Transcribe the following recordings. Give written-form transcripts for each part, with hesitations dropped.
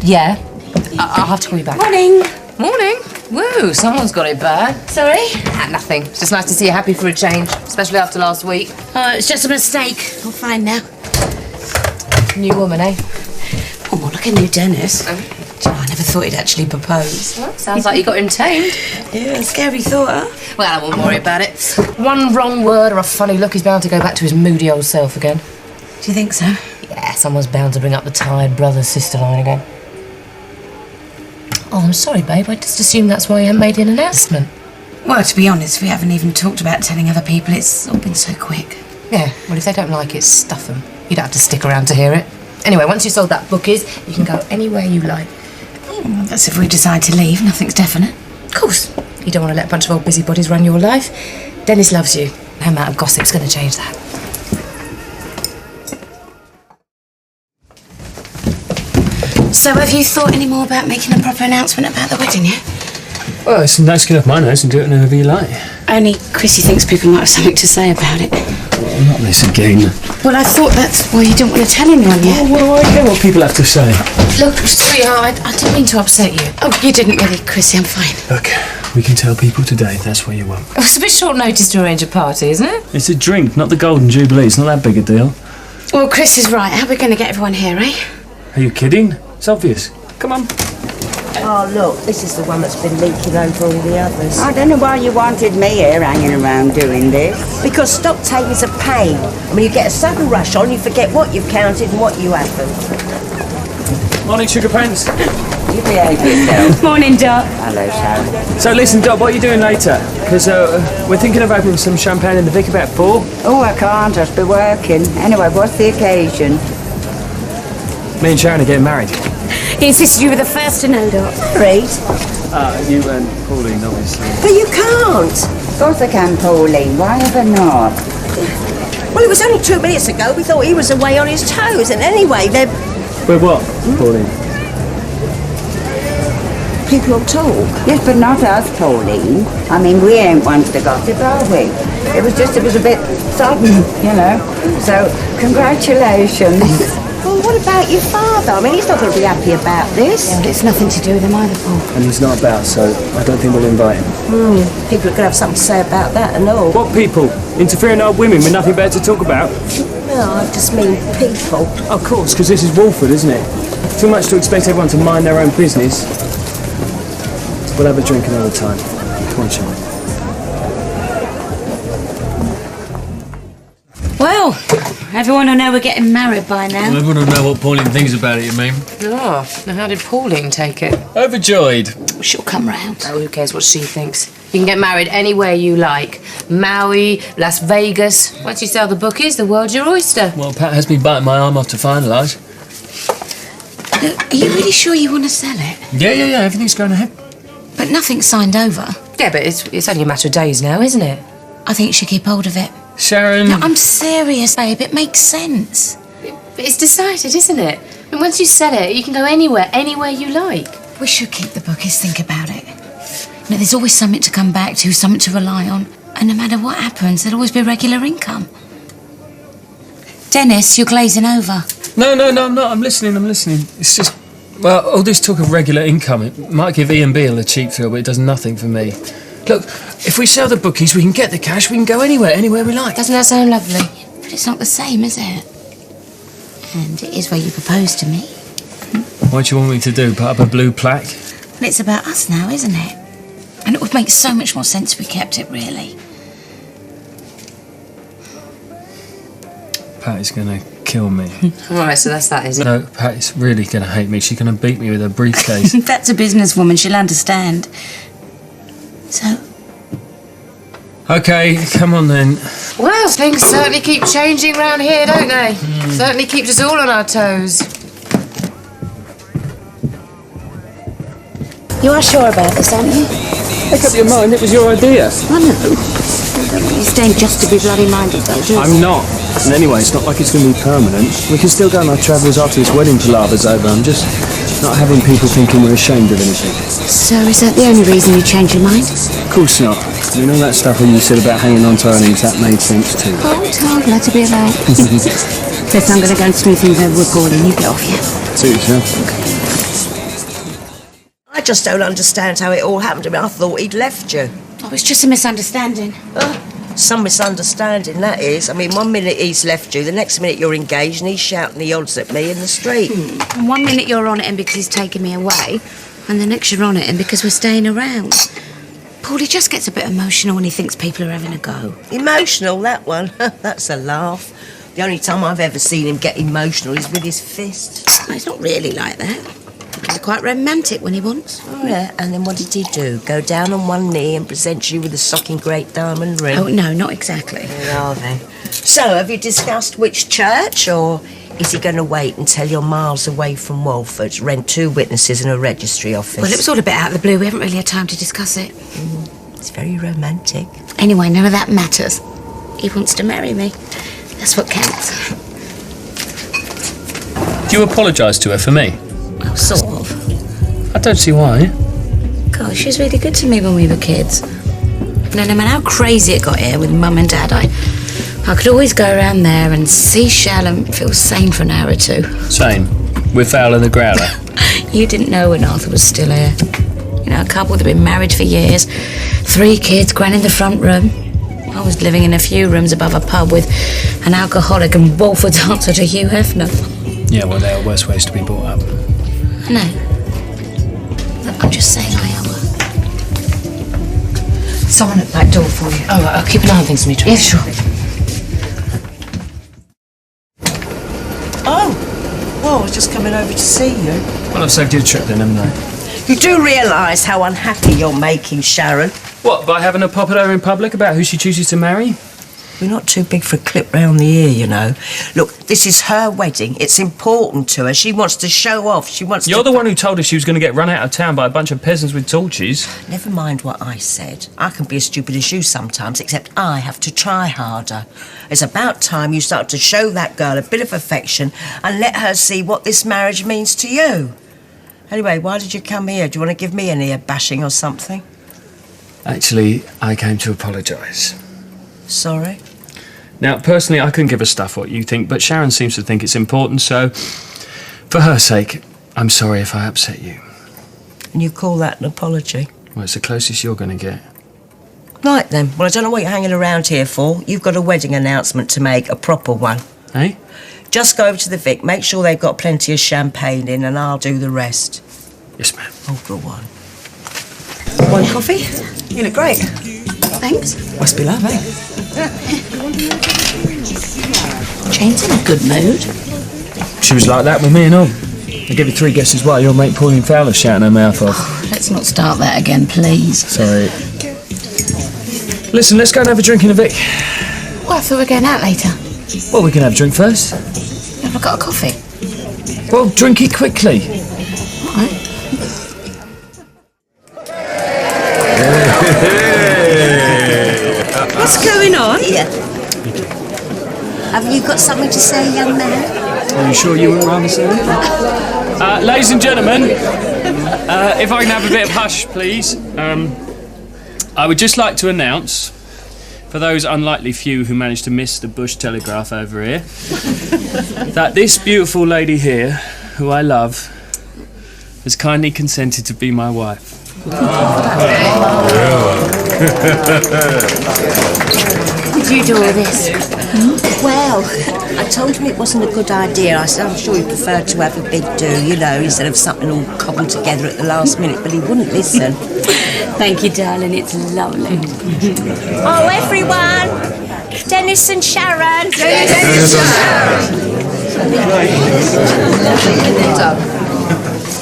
Yeah. I'll have to call you back. Morning. Morning. Woo, someone's got it bad. Sorry? Nothing. It's just nice to see you happy for a change, especially after last week. Oh, it's just a mistake. I'm fine now. New woman, eh? Oh, more like a new Dennis. Oh, I never thought he'd actually propose. Well, sounds like you got him tamed. Yeah, scary thought, huh? Well, I won't worry about it. One wrong word or a funny look, he's bound to go back to his moody old self again. Do you think so? Yeah, someone's bound to bring up the tired brother-sister line again. Oh, I'm sorry, babe. I just assumed that's why you haven't made an announcement. Well, to be honest, we haven't even talked about telling other people. It's all been so quick. Yeah, well, if they don't like it, stuff them. You don't have to stick around to hear it. Anyway, once you've sold that bookies, you can go anywhere you like. Oh, that's if we decide to leave. Nothing's definite. Of course. You don't want to let a bunch of old busybodies run your life. Dennis loves you. No amount of gossip's going to change that. So have you thought any more about making a proper announcement about the wedding yet? Well, it's no skin off my nose and do it whenever you like. Only Chrissy thinks people might have something to say about it. Well, not this again. Well, I thought that's why you didn't want to tell anyone yet. Well, what do I care what people have to say? Look, sweetheart, I didn't mean to upset you. Oh, you didn't really, Chrissy, I'm fine. Look, we can tell people today if that's what you want. Oh, it's a bit short notice to arrange a party, isn't it? It's a drink, not the Golden Jubilee. It's not that big a deal. Well, Chris is right. How are we going to get everyone here, eh? Are you kidding? It's obvious. Come on. Oh, look, this is the one that's been leaking over all the others. I don't know why you wanted me here hanging around doing this. Because stock take is a pain. I mean, you get a sudden rush on, you forget what you've counted and what you haven't. Morning, Sugar Pants. You behave yourself. Morning, Doc. Hello, Sharon. So listen, Doc, what are you doing later? Because we're thinking of opening some champagne in the Vic about 4. Oh, I can't. I'll be working. Anyway, what's the occasion? Me and Sharon are getting married. He insisted you were the first to know, Doc. Read. You and Pauline, obviously. But you can't. Of course I can, Pauline. Why ever not? Well, it was only 2 minutes ago. We thought he was away on his toes. And anyway, they're... With what, Pauline? People will talk. Yes, but not us, Pauline. I mean, we ain't ones to gossip, are we? It was a bit sudden, you know. So, congratulations. Well, what about your father? I mean, he's not going to be happy about this. Yeah, but it's nothing to do with him either, Paul. And he's not about, so I don't think we'll invite him. People are going to have something to say about that and all. What people? Interfering old women with nothing better to talk about? No, I just mean people. Of course, because this is Walford, isn't it? Too much to expect everyone to mind their own business. We'll have a drink another time. Come on, Sharon. Well, everyone will know we're getting married by now. Well, everyone will know what Pauline thinks about it, you mean? Oh, now how did Pauline take it? Overjoyed. She'll come round. Oh, who cares what she thinks? You can get married anywhere you like. Maui, Las Vegas. Once you sell the bookies, the world's your oyster. Well, Pat has me biting my arm off to finalise. Look, are you really sure you want to sell it? Yeah, everything's going ahead. But nothing's signed over. Yeah, but it's only a matter of days now, isn't it? I think you should keep hold of it. Sharon... No, I'm serious, babe. It makes sense. But it's decided, isn't it? And once you sell it, you can go anywhere you like. We should keep the bookies. Think about it. You know, there's always something to come back to, something to rely on. And no matter what happens, there'll always be regular income. Dennis, you're glazing over. No, I'm not. I'm listening. It's just... Well, all this talk of regular income, it might give E and B a cheap thrill, but it does nothing for me. Look, if we sell the bookies, we can get the cash, we can go anywhere we like. Doesn't that sound lovely? But it's not the same, is it? And it is where you proposed to me. What do you want me to do, put up a blue plaque? Well, it's about us now, isn't it? And it would make so much more sense if we kept it, really. Pat is going to kill me. All right, so that's that, is it? No, Pat is really going to hate me. She's going to beat me with a briefcase. That's a businesswoman. She'll understand. So? OK, come on then. Well, things certainly keep changing round here, don't they? Certainly keeps us all on our toes. You are sure about this, aren't you? Make up your mind, it was your idea. I know. You're staying just to be bloody minded, though, do you? I'm not. And anyway, it's not like it's going to be permanent. We can still go on our travels after this wedding palaver's over. I'm just not having people thinking we're ashamed of anything. So is that the only reason you changed your mind? Of course not. I mean, all that stuff when you said about hanging on to earnings, that made sense too. Oh, glad to be alive. First, I'm going to go and smooth things over with Pauline. You get off, yeah? Suit yourself. just don't understand how it all happened. I mean, I thought he'd left you. Oh, it's just a misunderstanding. Some misunderstanding, that is. I mean, one minute he's left you, the next minute you're engaged and he's shouting the odds at me in the street. And one minute you're on at him because he's taking me away, and the next you're on at him because we're staying around. Paulie just gets a bit emotional when he thinks people are having a go. Emotional, that one. That's a laugh. The only time I've ever seen him get emotional is with his fist. No, he's not really like that. He's quite romantic when he wants. Oh, yeah, and then what did he do? Go down on one knee and present you with a socking great diamond ring? Oh, no, not exactly. Where are they? So, have you discussed which church, or is he going to wait until you're miles away from Walford, rent 2 witnesses and a registry office? Well, it was all a bit out of the blue. We haven't really had time to discuss it. It's very romantic. Anyway, none of that matters. He wants to marry me. That's what counts. Do you apologise to her for me? Well, sort of. I don't see why. God, she was really good to me when we were kids. No matter how crazy it got here with Mum and Dad, I could always go around there and see Shell and feel sane for an hour or two. Same. With Fowl and the Growler. You didn't know when Arthur was still here. You know, a couple that had been married for years, 3 kids, Gran in the front room. I was living in a few rooms above a pub with an alcoholic and Walford dancer to Hugh Hefner. Yeah, well, there are worse ways to be brought up. No. Look, I'm just saying I owe her. Someone at that door for you. Oh, right, I'll keep an eye on things, Mitra. Yeah, sure. Oh, I was just coming over to see you. Well, I've saved you a trip then, haven't I? You do realise how unhappy you're making Sharon? What, by having a pop at her in public about who she chooses to marry? We're not too big for a clip round the ear, you know. Look, this is her wedding. It's important to her. She wants to show off. She wants You're to... the one who told her she was going to get run out of town by a bunch of peasants with torches. Never mind what I said. I can be as stupid as you sometimes, except I have to try harder. It's about time you start to show that girl a bit of affection and let her see what this marriage means to you. Anyway, why did you come here? Do you want to give me an ear bashing or something? Actually, I came to apologise. Sorry? Now, personally, I couldn't give a stuff what you think, but Sharon seems to think it's important, so for her sake, I'm sorry if I upset you. And you call that an apology? Well, it's the closest you're going to get. Right then. Well, I don't know what you're hanging around here for. You've got a wedding announcement to make, a proper one. Eh? Just go over to the Vic, make sure they've got plenty of champagne in, and I'll do the rest. Yes, ma'am. Oh, go on. One coffee? You look great. Thanks. Must be love, eh? Jane's in a good mood. She was like that with me and all. I give you 3 guesses why your mate Pauline Fowler shouting her mouth off. Let's not start that again, please. Sorry. Listen, let's go and have a drink in the Vic. Well, I thought we were going out later. Well, we can have a drink first. Have I got a coffee? Well, drink it quickly. All right. What's going on? Here. Have you got something to say, young man? Are you sure you wouldn't rather say that? Ladies and gentlemen, if I can have a bit of hush, please. I would just like to announce, for those unlikely few who managed to miss the Bush Telegraph over here, that this beautiful lady here, who I love, has kindly consented to be my wife. Did you do all this? Well, I told him it wasn't a good idea. I said I'm sure he preferred to have a big do, you know, instead of something all cobbled together at the last minute, but he wouldn't listen. Thank you, darling. It's lovely. Oh, everyone! Dennis and Sharon! Dennis and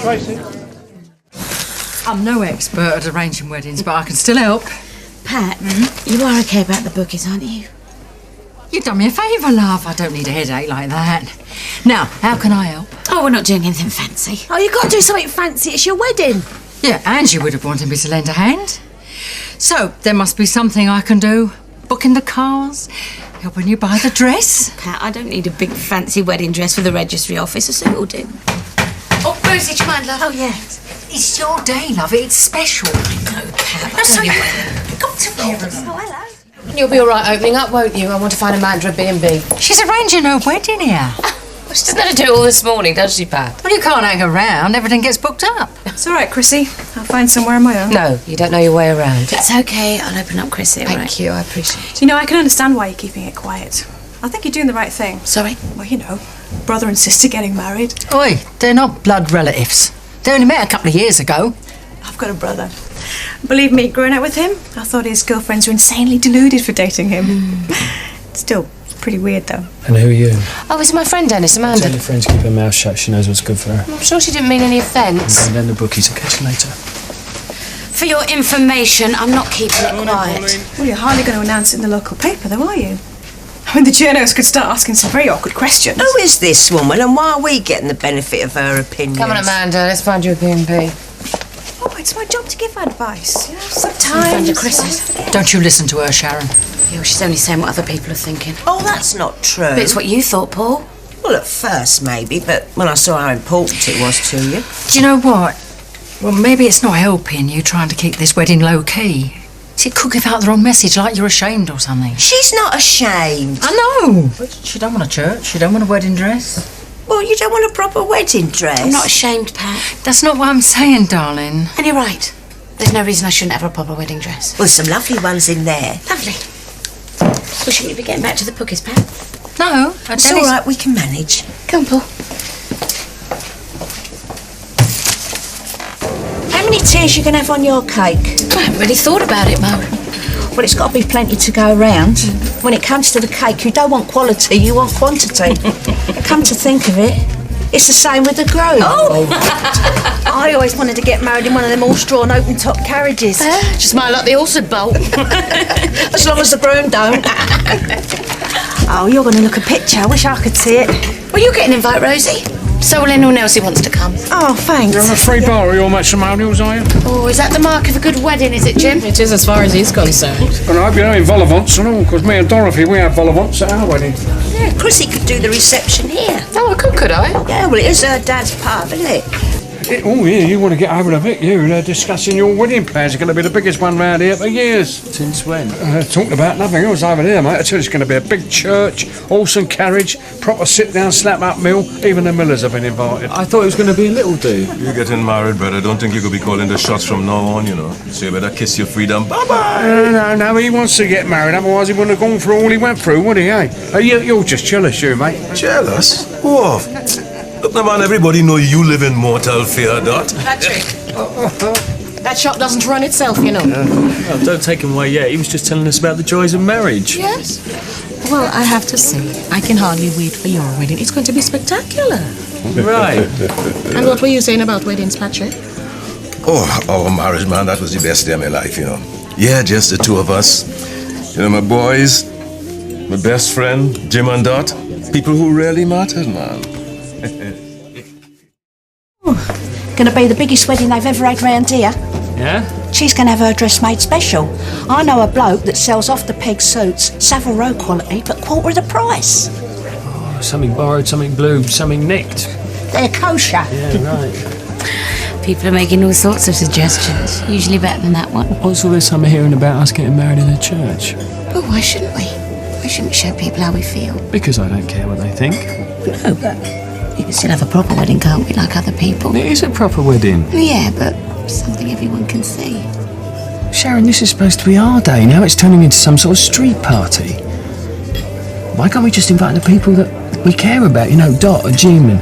Sharon! I'm no expert at arranging weddings, but I can still help. Pat, you are okay about the bookies, aren't you? You've done me a favour, love. I don't need a headache like that. Now, how can I help? Oh, we're not doing anything fancy. Oh, you've got to do something fancy. It's your wedding. Yeah, Angie would have wanted me to lend a hand. So, there must be something I can do. Booking the cars, helping you buy the dress. Pat, I don't need a big fancy wedding dress for the registry office. A suit will do. Oh, Rosie, do you mind, love? Oh, yeah. It's your day, love. It's special. No, Pat. That's what you've got to wear them. Oh, hello. You'll be all right opening up, won't you? I want to find Amanda a B&B. She's arranging her wedding here. Well, She doesn't have to do it all this morning, does she, Pat? Well, you can't hang around. Everything gets booked up. It's all right, Chrissy. I'll find somewhere on my own. No, you don't know your way around. It's okay. I'll open up Chrissy. all Thank right? you, I appreciate it. You know, I can understand why you're keeping it quiet. I think you're doing the right thing. Sorry? Well, you know, brother and sister getting married. Oi, they're not blood relatives. They only met a couple of years ago. I've got a brother. Believe me, growing up with him, I thought his girlfriends were insanely deluded for dating him. Still, it's pretty weird, though. And who are you? Oh, it's my friend Dennis, Amanda. Tell your friends keep her mouth shut. She knows what's good for her. I'm sure she didn't mean any offence. And then the bookies. I'll catch you later. For your information, I'm not keeping it quiet. Well, you're hardly going to announce it in the local paper, though, are you? I mean, the journos could start asking some very awkward questions. Who is this woman and why are we getting the benefit of her opinions? Come on, Amanda, let's find you a B&B. Oh, it's my job to give advice. You know, Find sometimes... your Chris's. Don't you listen to her, Sharon. Yeah, well, she's only saying what other people are thinking. Oh, that's not true. But it's what you thought, Paul. Well, at first, maybe, but when I saw how important it was to you... Do you know what? Well, maybe it's not helping you trying to keep this wedding low-key. See, it could give out the wrong message, like you're ashamed or something. She's not ashamed. I know, but she don't want a church, she don't want a wedding dress. Well, you don't want a proper wedding dress. I'm not ashamed, Pat. That's not what I'm saying, darling. And you're right. There's no reason I shouldn't have a proper wedding dress. Well, there's some lovely ones in there. Lovely. Well, shouldn't you be getting back to the bookies, Pat? No, It's all right, we can manage. Come on, Paul. How many tiers you going to have on your cake? I haven't really thought about it, Mo. Well, it's got to be plenty to go round. When it comes to the cake, you don't want quality, you want quantity. Come to think of it, it's the same with the groom. Oh! I always wanted to get married in one of them all-straw open-top carriages. Just might like the horse would bolt. As long as the groom don't. Oh, you're going to look a picture. I wish I could see it. Well, you get an invite, Rosie. So will anyone else who wants to come. Oh, thanks. You're a free bar of your matrimonials, are you? Oh, is that the mark of a good wedding, is it, Jim? It is as far as he's concerned. And I hope you're having vol-au-vents and all, because me and Dorothy, we have vol-au-vents at our wedding. Yeah, Chrissy could do the reception here. Oh, I could I? Yeah, well, it is her dad's pub, isn't it? Oh, yeah, you want to get over a bit, you. Discussing your wedding plans. It's going to be the biggest one round here for years. Since when? Talking about nothing else over there, mate. I tell you, it's going to be a big church, horse and carriage, proper sit-down, slap-up meal. Even the Millers have been invited. I thought it was going to be a little do. You're getting married, but I don't think you could be calling the shots from now on, you know. So you better kiss your freedom. Bye-bye! No, he wants to get married. Otherwise, he wouldn't have gone through all he went through, would he, eh? You're just jealous, you, mate. Jealous? Who of? Look, now, man, everybody know you live in mortal fear, Dot. Patrick. That shop doesn't run itself, you know. Oh, don't take him away yet. He was just telling us about the joys of marriage. Yes? Well, I have to say, I can hardly wait for your wedding. It's going to be spectacular. Right. And what were you saying about weddings, Patrick? Oh, our marriage, man, that was the best day of my life, you know. Yeah, just the two of us. You know, my boys, my best friend, Jim and Dot. People who really mattered, man. Going to be the biggest wedding they've ever had round here. Yeah? She's going to have her dress made special. I know a bloke that sells off-the-peg suits, Savile Row quality, but quarter of the price. Oh, something borrowed, something blue, something nicked. They're kosher. Yeah, right. People are making all sorts of suggestions. Usually better than that one. What's all this I'm hearing about us getting married in a church? Oh, why shouldn't we? Why shouldn't we show people how we feel? Because I don't care what they think. No, but you can still have a proper wedding, can't we, like other people? It is a proper wedding. Yeah, but something everyone can see. Sharon, this is supposed to be our day. Now it's turning into some sort of street party. Why can't we just invite the people that we care about? You know, Dot and Jim and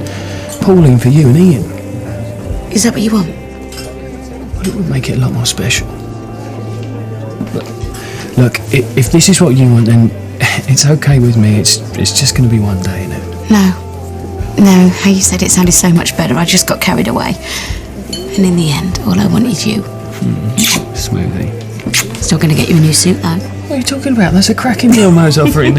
Pauline for you and Ian. Is that what you want? Well, it would make it a lot more special. Look, if this is what you want, then it's okay with me. It's just going to be one day, isn't it? No, how you said it sounded so much better. I just got carried away. And in the end, all I wanted is you. Smoothie. Still going to get you a new suit, though. What are you talking about? That's a cracking deal Mo's offering.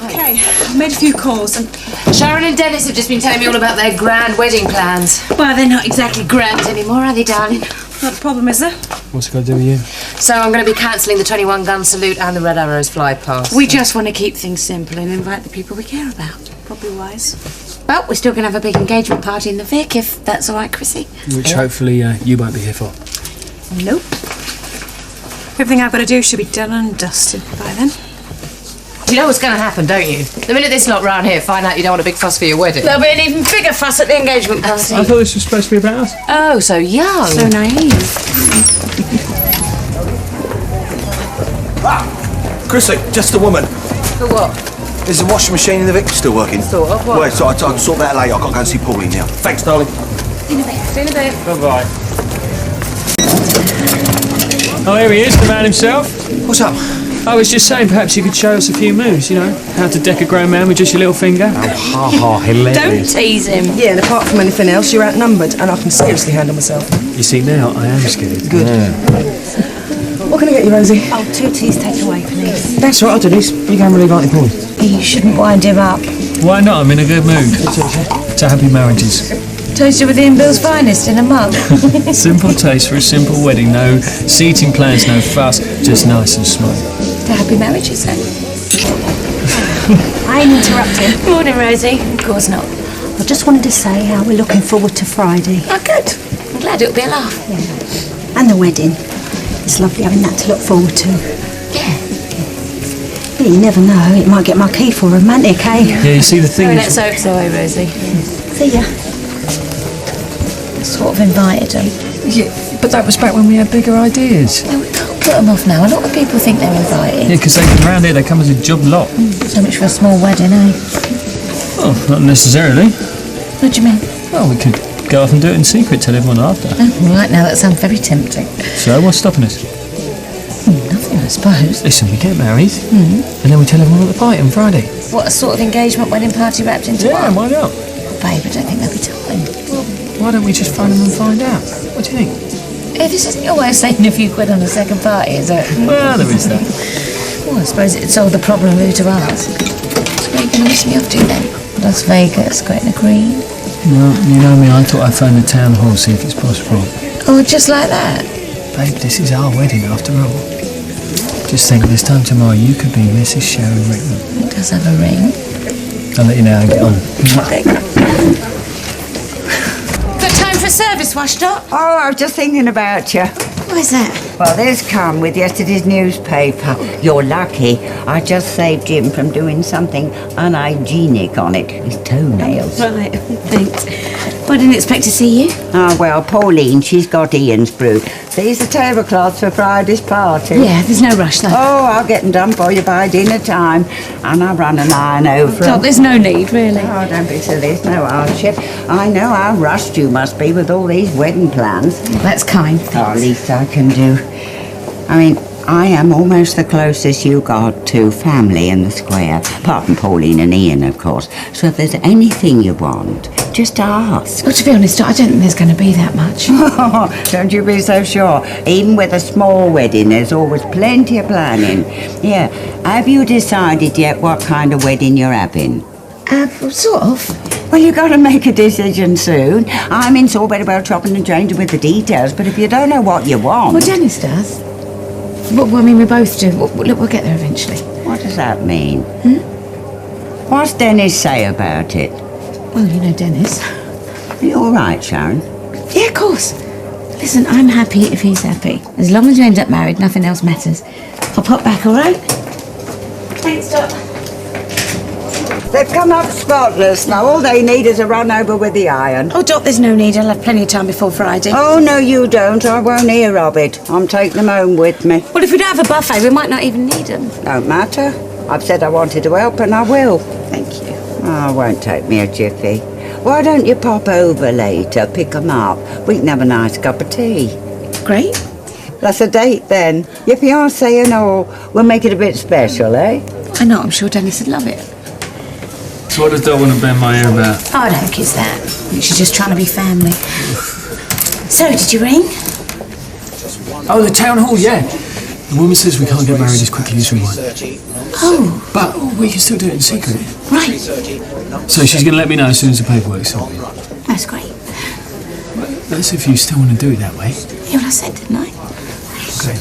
Okay, I've made a few calls and... Sharon and Dennis have just been telling me all about their grand wedding plans. Well, they're not exactly grand anymore, are they, darling? Not a problem, is there? What's it got to do with you? So I'm going to be cancelling the 21-gun salute and the Red Arrows fly past. We just want to keep things simple and invite the people we care about. Probably wise. But we're still going to have a big engagement party in the Vic, if that's all right, Chrissy. Which hopefully you won't be here for. Nope. Everything I've got to do should be done and dusted by then. You know what's going to happen, don't you? The minute this lot round here find out you don't want a big fuss for your wedding. There'll be an even bigger fuss at the engagement party. I thought this was supposed to be about us. Oh, so young. So naive. Chrissy, just a woman. For what? Is the washing machine in the Vic still working? Sort of. What? Wait, so I'll sort that later. I've got to go and see Pauline now. Thanks, darling. See you in a bit. See you in a bit. Bye-bye. Oh, here he is, the man himself. What's up? I was just saying perhaps you could show us a few moves, you know, how to deck a grown man with just your little finger. Oh, ha, hilarious. Don't tease him. Yeah, and apart from anything else, you're outnumbered, and I can seriously handle myself. You see, now I am scared. Good. Yeah. What can I get you, Rosie? Oh, 2 teas take away, please. That's all right, Denise. You go and relieve Auntie Pauline. You shouldn't wind him up. Why not? I'm in a good mood. To happy marriages. Toasted with Ian Bill's finest in a mug. Simple taste for a simple wedding. No seating plans, no fuss. Just nice and smooth. To happy marriages, then. I ain't interrupting. Morning, Rosie. Of course not. I just wanted to say how we're looking forward to Friday. Oh, good. I'm glad it'll be a laugh. Yeah. And the wedding. It's lovely having that to look forward to. Yeah. But you never know, it might get my key for romantic, eh? Yeah, you see the thing Let's hope so, Rosie. See ya. Sort of invited them. Yeah, but that was back when we had bigger ideas. No, we can't put them off now. A lot of people think they're invited. Yeah, because around here they come as a job lot. So much for a small wedding, eh? Oh, not necessarily. What do you mean? Well, we could go off and do it in secret, tell everyone after. Oh, right now, that sounds very tempting. So, what's stopping us? Nothing, I suppose. Listen, we get married, and then we tell everyone at the party on Friday. What, a sort of engagement wedding party wrapped into Yeah, one? why not? Babe, I don't think there'll be time. Why don't we just phone them and find out? What do you think? Hey, this isn't your way of saving a few quid on the second party, is it? Well, there is that. Well, I suppose it'd solve the problem of who to ask. So where are you going to miss me off to then? Las Vegas, Gretna Green? Well, you know me, I thought I'd phone the town hall, see if it's possible. Oh, just like that? Babe, this is our wedding after all. Just think, this time tomorrow you could be Mrs. Sharon Rickman. It does have a ring. I'll let you know how I get on. Got time for a service wash, Dot? Oh, I was just thinking about you. What is that? Well, this come with yesterday's newspaper. You're lucky. I just saved Jim from doing something unhygienic on it. His toenails. Right, thanks. Well, I didn't expect to see you. Oh, well, Pauline, she's got Ian's brew. These are tablecloths for Friday's party. Yeah, there's no rush, though. Oh, I'll get them done for you by dinner time. And I'll run an iron over Dot, them. there's no need, really. Oh, don't be silly. There's no hardship. I know how rushed you must be with all these wedding plans. That's kind. Oh, least I can do. I mean, I am almost the closest you got to family in the square, apart from Pauline and Ian, of course. So if there's anything you want, just ask. Well, to be honest, I don't think there's going to be that much. Don't you be so sure. Even with a small wedding, there's always plenty of planning. Yeah, have you decided yet what kind of wedding you're having? Sort of. Well, you've got to make a decision soon. I mean, it's all very well chopping and changing with the details, but if you don't know what you want... Well, Dennis does. Well, I mean, we both do. Look, we'll get there eventually. What does that mean? What's Dennis say about it? Well, you know Dennis. Are you all right, Sharon? Yeah, of course. Listen, I'm happy if he's happy. As long as you end up married, nothing else matters. I'll pop back, all right? Thanks, Dot. They've come up spotless. Now all they need is a run over with the iron. Oh, Dot, there's no need. I'll have plenty of time before Friday. Oh, no, you don't. I won't hear of it. I'm taking them home with me. Well, if we don't have a buffet, we might not even need them. Don't matter. I've said I wanted to help and I will. Thank you. Oh, it won't take me a jiffy. Why don't you pop over later, pick them up? We can have a nice cup of tea. Great. That's a date then. Your fiancé and all. We'll make it a bit special, eh? I know, I'm sure Dennis would love it. So what does Dot want to bend my ear about? Oh, I don't think it's that. I think she's just trying to be family. So, did you ring? Oh, the town hall, yeah. The woman says we can't get married as quickly as we want. Oh. But we can still do it in secret. Right. So she's going to let me know as soon as the paperwork's sorted. That's great. That's if you still want to do it that way. Yeah, well, I said, didn't I? Okay.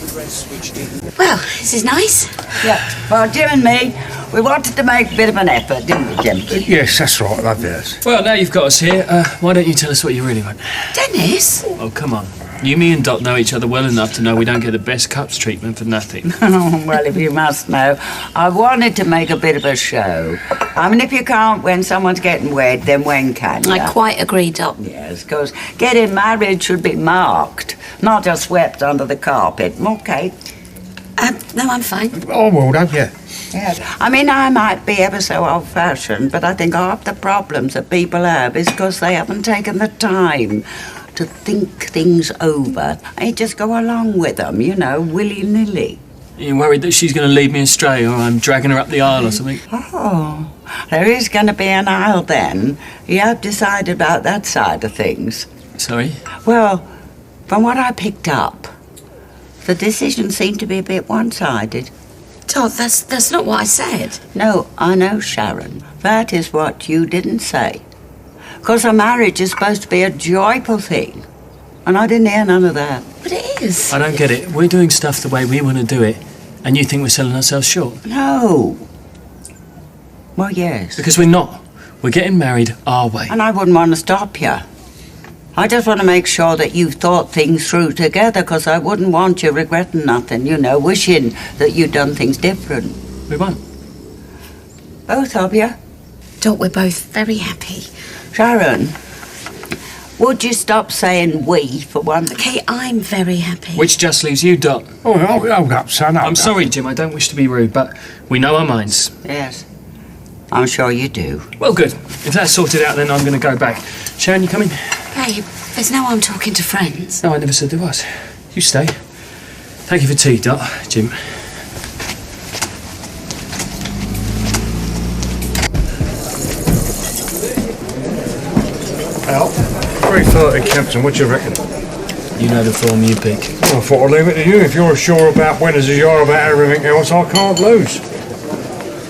Well, this is nice. Yeah. Well, Jim and me, we wanted to make a bit of an effort, didn't we, Jim? Yes, that's right, yes. Well, now you've got us here, why don't you tell us what you really want? Dennis? Oh, come on. You, me and Dot know each other well enough to know we don't get the best cups treatment for nothing. Oh, well, if you must know, I wanted to make a bit of a show. I mean, if you can't when someone's getting wed, then when can you? I quite agree, Dot. Yes, because getting married should be marked, not just swept under the carpet. Okay. No, I'm fine. Oh, well, don't you? Yes. I mean, I might be ever so old-fashioned, but I think half the problems that people have is because they haven't taken the time to think things over. They just go along with them, you know, willy-nilly. You're worried that she's going to lead me astray or I'm dragging her up the aisle or something? Oh, there is going to be an aisle then. You have decided about that side of things. Sorry? Well, from what I picked up, the decision seemed to be a bit one-sided. Todd, that's not what I said. No, I know, Sharon. That is what you didn't say. Because a marriage is supposed to be a joyful thing. And I didn't hear none of that. But it is. I don't get it. We're doing stuff the way we want to do it, and you think we're selling ourselves short? No. Well, yes. Because we're not. We're getting married our way. And I wouldn't want to stop you. I just want to make sure that you've thought things through together, because I wouldn't want you regretting nothing, you know, wishing that you'd done things different. We won't. Both of you. Dot, we're both very happy. Sharon, would you stop saying we for one? Okay, I'm very happy. Which just leaves you, Dot. Oh, hold up, son. I'm sorry, Jim, I don't wish to be rude, but we know our minds. Yes. I'm sure you do. Well, good. If that's sorted out, then I'm going to go back. Sharon, you coming? Babe, there's no harm talking to friends. No, I never said there was. You stay. Thank you for tea, Dot. Jim. Al, 3:30 Kempton, what do you reckon? You know the form you pick. Well, I thought I'd leave it to you. If you're as sure about winners as you are about everything else, I can't lose.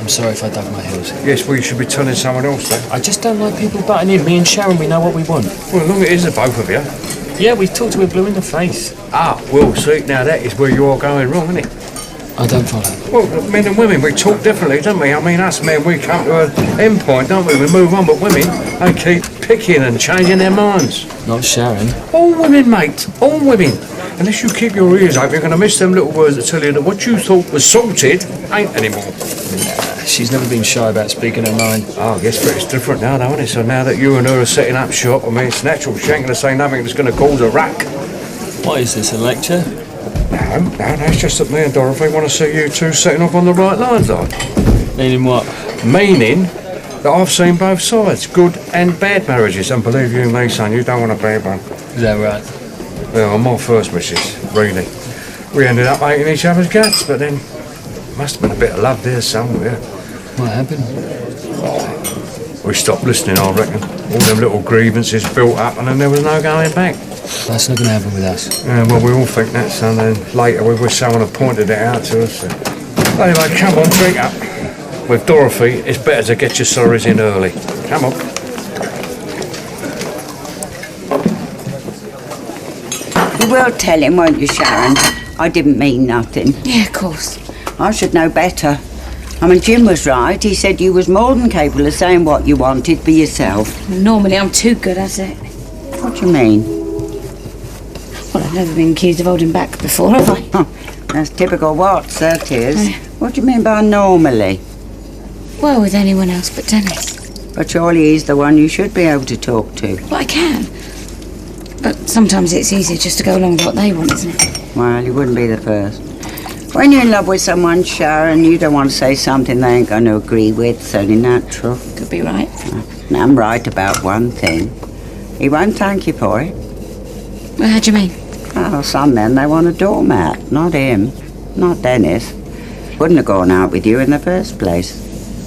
I'm sorry if I dug my heels. Yes, well, you should be telling someone else that. I just don't like people butting in. Me and Sharon, we know what we want. Well, as long as it is the both of you. Yeah, we've talked to her blue in the face. Ah, well, see, now that is where you're going wrong, isn't it? I don't follow. Well, men and women, we talk differently, don't we? I mean, us men, we come to an end point, don't we? We move on, but women, they keep picking and changing their minds. Not Sharon. All women, mate. All women. Unless you keep your ears open, you're going to miss them little words that tell you that what you thought was sorted ain't anymore. She's never been shy about speaking her mind. Oh, I guess it's different now, though, isn't it? So now that you and her are setting up shop, I mean, it's natural. She ain't going to say nothing that's going to cause a rack. What is this, a lecture? No, it's just that me and Dorothy want to see you two setting off on the right lines, like. Meaning what? Meaning that I've seen both sides, good and bad marriages, and believe you me, son, you don't want a bad one. Is that right? Well, on my first missus, really. We ended up hating each other's guts, but then must have been a bit of love there somewhere. What happened? We stopped listening, I reckon. All them little grievances built up, and then there was no going back. That's not going to happen with us. Yeah, well, we all think that, son, and later we wish someone had pointed it out to us. Anyway, come on, drink up. With Dorothy, it's better to get your sorrows in early. Come on. You will tell him, won't you, Sharon? I didn't mean nothing. Yeah, of course. I should know better. I mean, Jim was right. He said you was more than capable of saying what you wanted for yourself. Normally I'm too good at it. What do you mean? Well, I've never been accused of holding back before, have I? Oh, that's typical Watts, that is. What do you mean by normally? Well, with anyone else but Dennis. But surely he's the one you should be able to talk to. Well, I can. But sometimes it's easier just to go along with what they want, isn't it? Well, you wouldn't be the first. When you're in love with someone, Sharon, you don't want to say something they ain't going to agree with. It's only natural. Could be right. Now, I'm right about one thing. He won't thank you for it. Well, how do you mean? Well, some men, they want a doormat. Not him. Not Dennis. Wouldn't have gone out with you in the first place.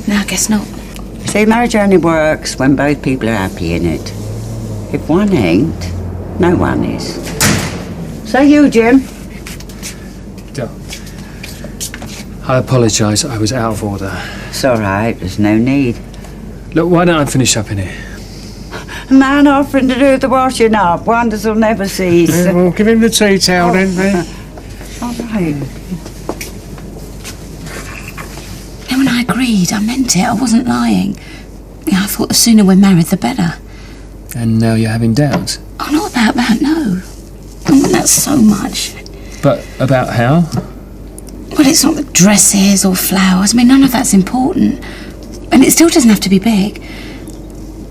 No, I guess not. See, marriage only works when both people are happy in it. If one ain't, no one is. So you, Jim? I apologise, I was out of order. It's all right, there's no need. Look, why don't I finish up in here? A man offering to do the washing up. Wonders will never cease. Yeah, well, give him the tea towel then, All right. And when I agreed, I meant it. I wasn't lying. Yeah, I thought the sooner we're married, the better. And now you're having doubts? Oh, not about that, no. And when about so much. But about how? Well, it's not the dresses or flowers. I mean, none of that's important. And it still doesn't have to be big.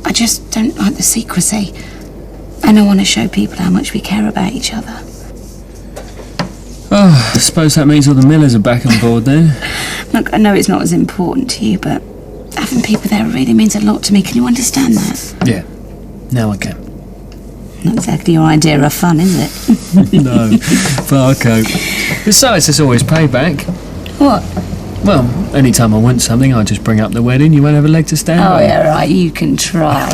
I just don't like the secrecy. And I want to show people how much we care about each other. Oh, I suppose that means all the Millers are back on board then. Look, I know it's not as important to you, but having people there really means a lot to me. Can you understand that? Yeah, now I can. Not exactly your idea of fun, is it? No, but I'll cope. Besides, there's always payback. What? Well, any time I want something, I just bring up the wedding. You won't have a leg to stand on. Oh, yeah, right, you can try.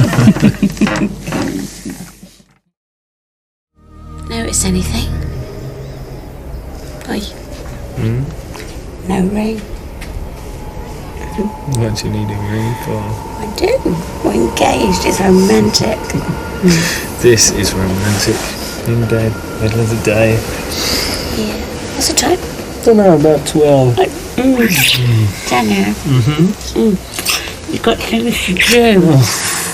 Notice anything? Oi. No ring. What do you need a ring for? I do. We're engaged. It's romantic. This is romantic. In bed, middle of the day. Yeah. What's the time? Don't know, about 12. Daniel. You've got things to do.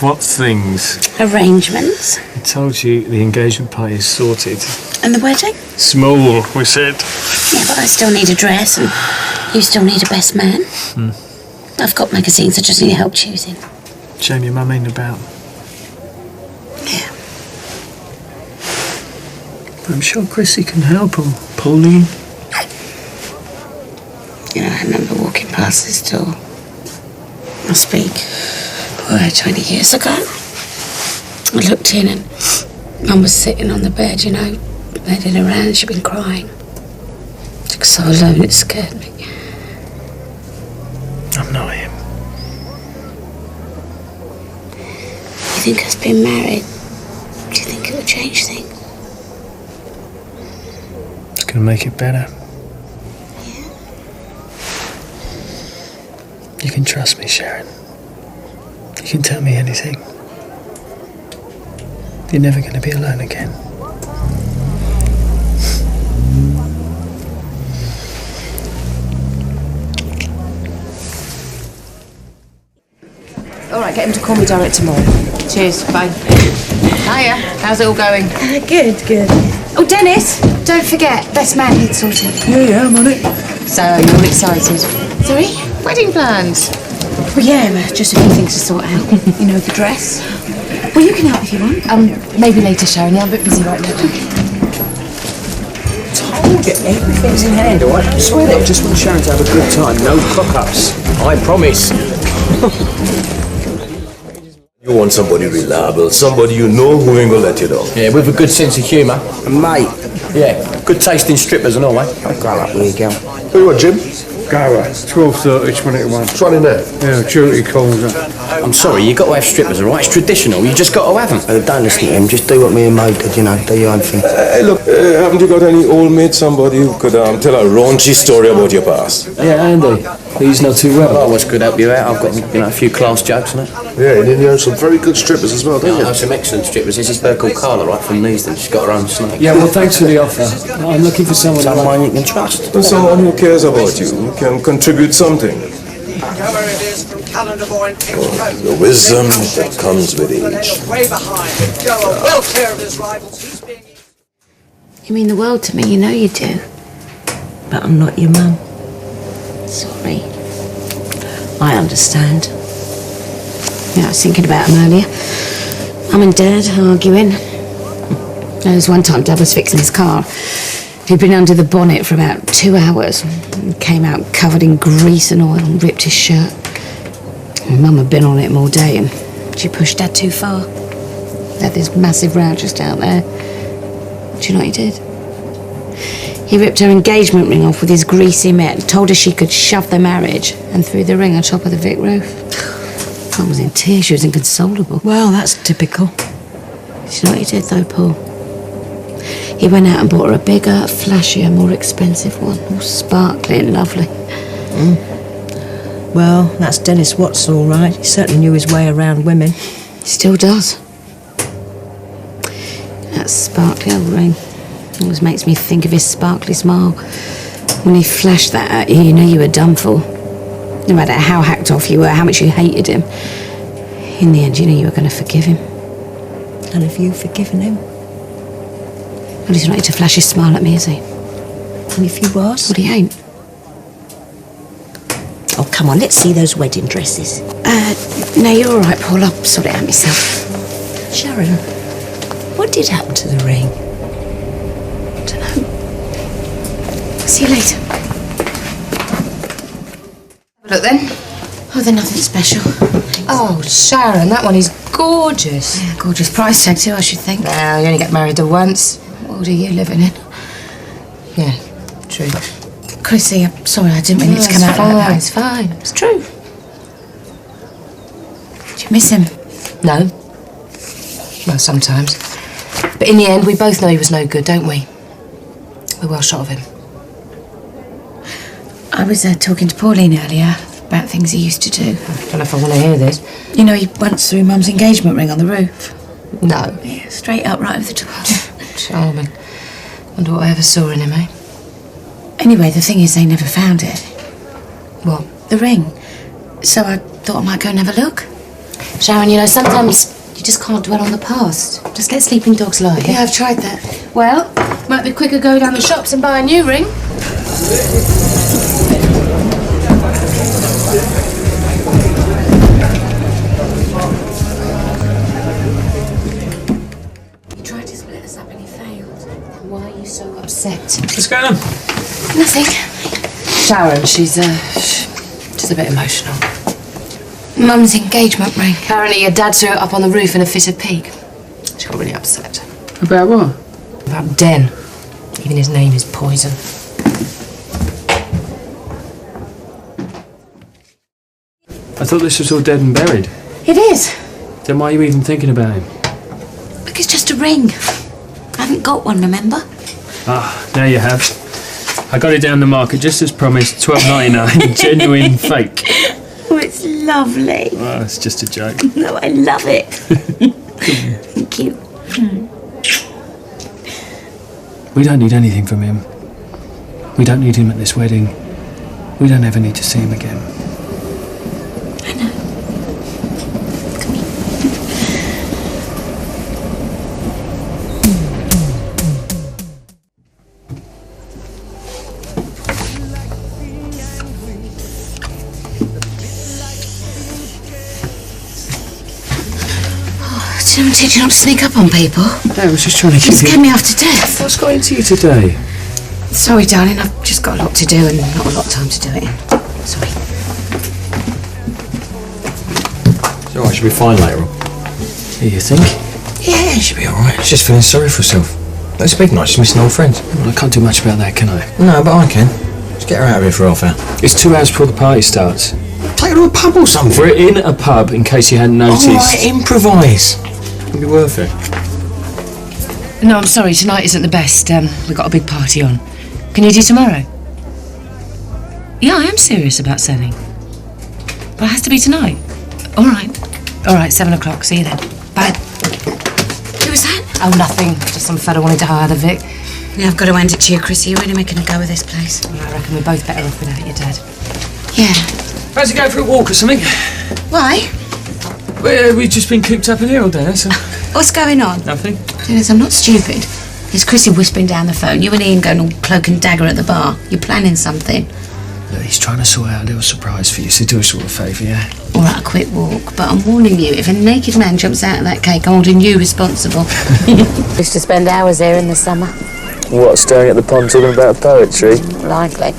What things? Arrangements. I told you the engagement party is sorted. And the wedding? Small, we said. Yeah, but I still need a dress and you still need a best man. I've got magazines, I just need help choosing. Shame your mum ain't about. Yeah. I'm sure Chrissy can help him. Pauline. You know, I remember walking past this door. Must be, 20 years ago. I looked in and Mum was sitting on the bed, you know, head in her hand. She'd been crying. She was so alone, it scared me. I'm not him. You think us being married, do you think it will change things? It's gonna make it better. You can trust me, Sharon. You can tell me anything. You're never going to be alone again. All right, get him to call me direct tomorrow. Cheers, bye. Hiya, how's it all going? Good. Oh, Dennis, don't forget, best man he'd sorted. Yeah, I'm on it. So, you're all excited? Sorry? Wedding plans? Well, yeah, just a few things to sort out. You know, the dress. Well, you can help if you want. Maybe later, Sharon. Yeah, I'm a bit busy right now. Told you, everything's in hand, all right? I swear that. Just want Sharon to have a good time. No cock-ups. I promise. You want somebody reliable, somebody you know who ain't gonna let you down. Yeah, with a good sense of humour. And mate, yeah, good taste in strippers and all, eh? I'll go up with you, girl. Who you want, Jim? Gower, 12:30, 21. What's one in there? Yeah, duty calls up. I'm sorry, you got to have strippers, all right? It's traditional. You just got to have them. Don't listen to him. Just do what me and Mo did, you know. Do your own thing. Hey, look, haven't you got any old mate, somebody who could tell a raunchy story about your past? Yeah, Andy. He's not too well. I always could help you out. I've got, a few class jokes and that. Yeah, and then you know some very good strippers as well, don't you? I know some excellent strippers. There's this bird called Carla, right, from Eastenders. She's got her own snake. Yeah, well, thanks for the offer. I'm looking for someone you can trust. Well, someone who cares about you, who can contribute something. The wisdom that comes with age. You mean the world to me, you know you do. But I'm not your mum. Sorry. I understand. Yeah, I was thinking about him earlier. Mum and Dad arguing. There was one time Dad was fixing his car. He'd been under the bonnet for about 2 hours and came out covered in grease and oil and ripped his shirt. And Mum had been on it all day and she pushed Dad too far. They had this massive row just out there. Do you know what he did? He ripped her engagement ring off with his greasy mitt, told her she could shove their marriage, and threw the ring on top of the Vic roof. Mum was in tears, she was inconsolable. Well, that's typical. Do you know what he did though, Paul? He went out and bought her a bigger, flashier, more expensive one, all sparkly and lovely. Well, that's Dennis Watts, all right. He certainly knew his way around women. He still does. That sparkly old ring always makes me think of his sparkly smile. When he flashed that at you, you knew you were done for. No matter how hacked off you were, how much you hated him. In the end, you knew you were going to forgive him. And have you forgiven him? Well, he's ready to flash his smile at me, is he? And if he was? Well, he ain't. Oh, come on, let's see those wedding dresses. No, you're all right, Paul. I'll sort it out myself. Sharon, what did happen to the ring? I don't know. See you later. Look then. Oh, they're nothing special. Oh, Sharon, that one is gorgeous. Yeah, gorgeous price tag too, I should think. Well, you only get married the once. What order are you living in? Yeah, true. Chrissy, I'm sorry, I didn't mean it to come out like that. It's fine. It's true. Do you miss him? No. Well, sometimes. But in the end, we both know he was no good, don't we? We're well shot of him. I was talking to Pauline earlier about things he used to do. I don't know if I want to hear this. You know, he once threw Mum's engagement ring on the roof. No. Yeah, straight up right over the top. Charming. Wonder what I ever saw in him, eh? Anyway, the thing is, they never found it. What? The ring. So I thought I might go and have a look. Sharon, you know, sometimes you just can't dwell on the past. Just let sleeping dogs lie. Yeah, I've tried that. Well, might be quicker go down the shops and buy a new ring. He tried to split us up and he failed. Why are you so upset? What's going on? Nothing. Sharon, she's a bit emotional. Mum's engagement ring. Apparently your dad threw it up on the roof in a fit of pique. She got really upset. About what? About Den. Even his name is poison. I thought this was all dead and buried. It is. Then why are you even thinking about him? Look, it's just a ring. I haven't got one, remember? Ah, now you have. I got it down the market just as promised, $12.99, genuine fake. Oh, it's lovely. Oh, it's just a joke. No, I love it. Thank you. We don't need anything from him. We don't need him at this wedding. We don't ever need to see him again. I know. Come here. Oh, did anyone teach you not to sneak up on people? No, I was just trying to You keep scared me half to death. What's got into you today? Sorry, darling, I've just got a lot to do and not a lot of time to do it in. Sorry. It's alright, she'll be fine later on. Yeah, you think? Yeah, she'll be alright. She's just feeling sorry for herself. It's a big night, she's missing old friends. Well, I can't do much about that, can I? No, but I can. Just get her out of here for half hour. It's 2 hours before the party starts. Take her to a pub or something. We're in a pub, in case you hadn't noticed. Alright, improvise. It'll be worth it. No, I'm sorry, tonight isn't the best. We've got a big party on. Can you do tomorrow? Yeah, I am serious about selling. But it has to be tonight. All right, 7 o'clock. See you then. Bye. Who was that? Oh, nothing. Just some fella wanted to hire the Vic. Yeah, I've got to hand it to you, Chrissy. You're really making a go of this place. Well, I reckon we're both better off without your dad. Yeah. Fancy going for a walk or something? Why? Well, we've just been cooped up in here all day, so... What's going on? Nothing. Dennis, I'm not stupid. It's Chrissy whispering down the phone. You and Ian going all cloak and dagger at the bar. You're planning something. Look, he's trying to sort out a little surprise for you, so do us all a favour, yeah? All right, a quick walk. But I'm warning you, if a naked man jumps out of that cake, I'm holding you responsible. Used to spend hours here in the summer. What, staring at the pond talking about poetry? Likely.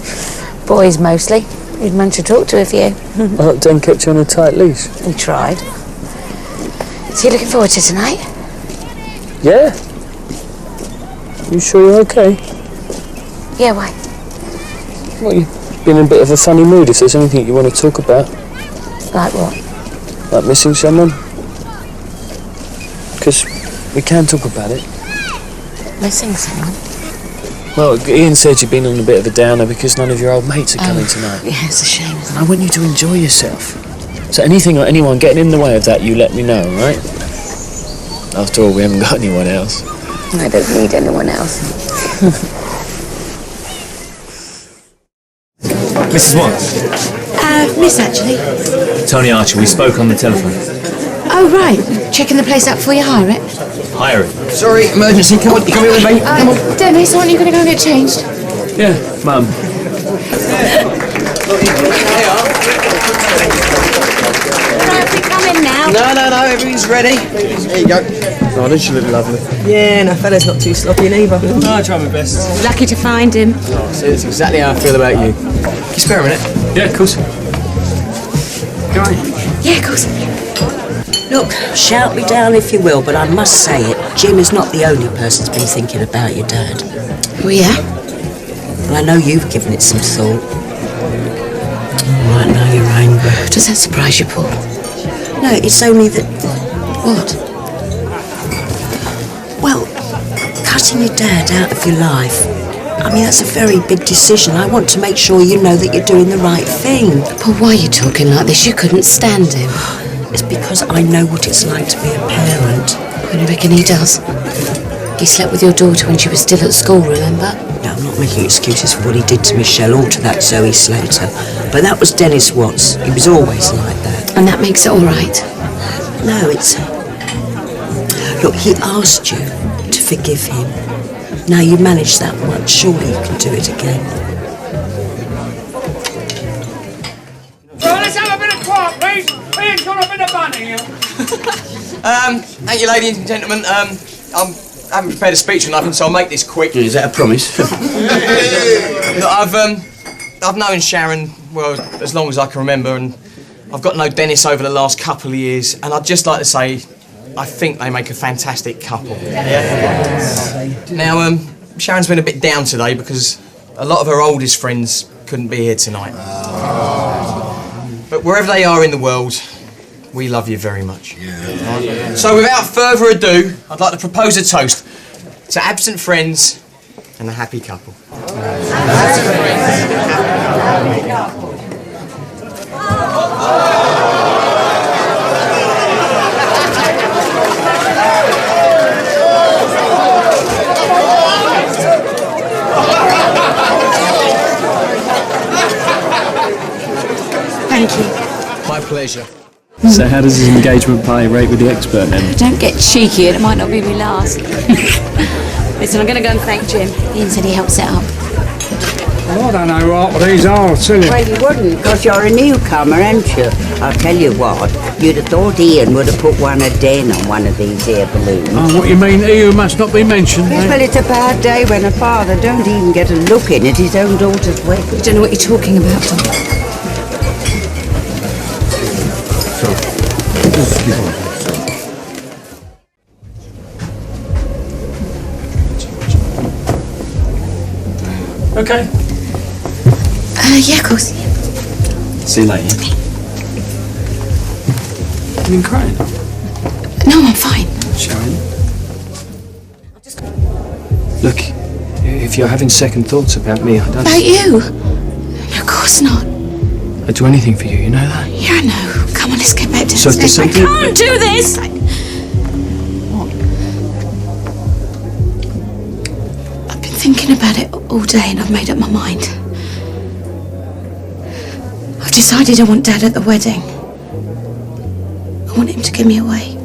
Boys mostly. You'd manage to talk to a few. I thought Den kept you on a tight leash. He tried. So you looking forward to tonight? Yeah. You sure you're okay? Yeah, why? Well, you've been in a bit of a funny mood. If there's anything you want to talk about. Like what? Like missing someone. Because we can talk about it. Missing someone? Well, Ian said you've been on a bit of a downer because none of your old mates are coming tonight. Yeah, it's a shame. And I want you to enjoy yourself. So anything or anyone getting in the way of that, you let me know, right? After all, we haven't got anyone else. I don't need anyone else. Mrs. What? Miss, actually. Tony Archer, we spoke on the telephone. Oh, right. Checking the place out before you hire it. Hire it. Sorry, emergency. Come on, you come here with me. Come on. Dennis, aren't you going to go get changed? Yeah, Mum. Right, we come in now. No, everything's ready. There you go. Oh, doesn't she look lovely? Yeah, and our fella's not too sloppy neither. I try my best. Lucky to find him. Oh, see, that's exactly how I feel about you. Can you spare a minute? Yeah, of course. Go on. Yeah, of course. Look, shout me down if you will, but I must say it, Jim is not the only person who's been thinking about your dad. Oh, yeah? And I know you've given it some thought. Right now you're angry. Does that surprise you, Paul? No, it's only that... What? Well, cutting your dad out of your life. I mean, that's a very big decision. I want to make sure you know that you're doing the right thing. Paul, why are you talking like this? You couldn't stand him. It's because I know what it's like to be a parent. I reckon he does. He slept with your daughter when she was still at school, remember? No, I'm not making excuses for what he did to Michelle or to that Zoe Slater. But that was Dennis Watts. He was always like that. And that makes it all right? No, it's... Look, he asked you to forgive him. Now you managed that much, surely you can do it again. Well, let's have a bit of quiet, please. Ian's gone up in the bunny here. Thank you, ladies and gentlemen. I haven't prepared a speech or nothing, so I'll make this quick. Is that a promise? Look, I've known Sharon, well, as long as I can remember, and I've got to know Dennis over the last couple of years, and I'd just like to say, I think they make a fantastic couple. Yeah. Now, Sharon's been a bit down today because a lot of her oldest friends couldn't be here tonight. But wherever they are in the world, we love you very much. Yeah. So without further ado, I'd like to propose a toast to absent friends and a happy couple. Thank you. My pleasure. So how does this engagement pie rate with the expert then? Don't get cheeky, it might not be my last. Listen, I'm going to go and thank Jim. Ian said he helped set up. Well, I don't know what these are, I'll tell you. Well, you wouldn't, because you're a newcomer, aren't you? I'll tell you what, you'd have thought Ian would have put one a den on one of these here balloons. Oh, what you mean, he who must not be mentioned, Yes, eh? well, it's a bad day when a father don't even get a look in at his own daughter's wedding. I don't know what you're talking about, Tom. Okay. Yeah, of course. See you later. You've been crying. No, I'm fine. Sharon. Look, if you're having second thoughts about me, I don't... About you? Of course not. I'd do anything for you, you know that? Yeah, I know. Come on, let's get back to So if this. there's I something- can't do this! I've been thinking about it all day and I've made up my mind. I've decided I want Dad at the wedding. I want him to give me away.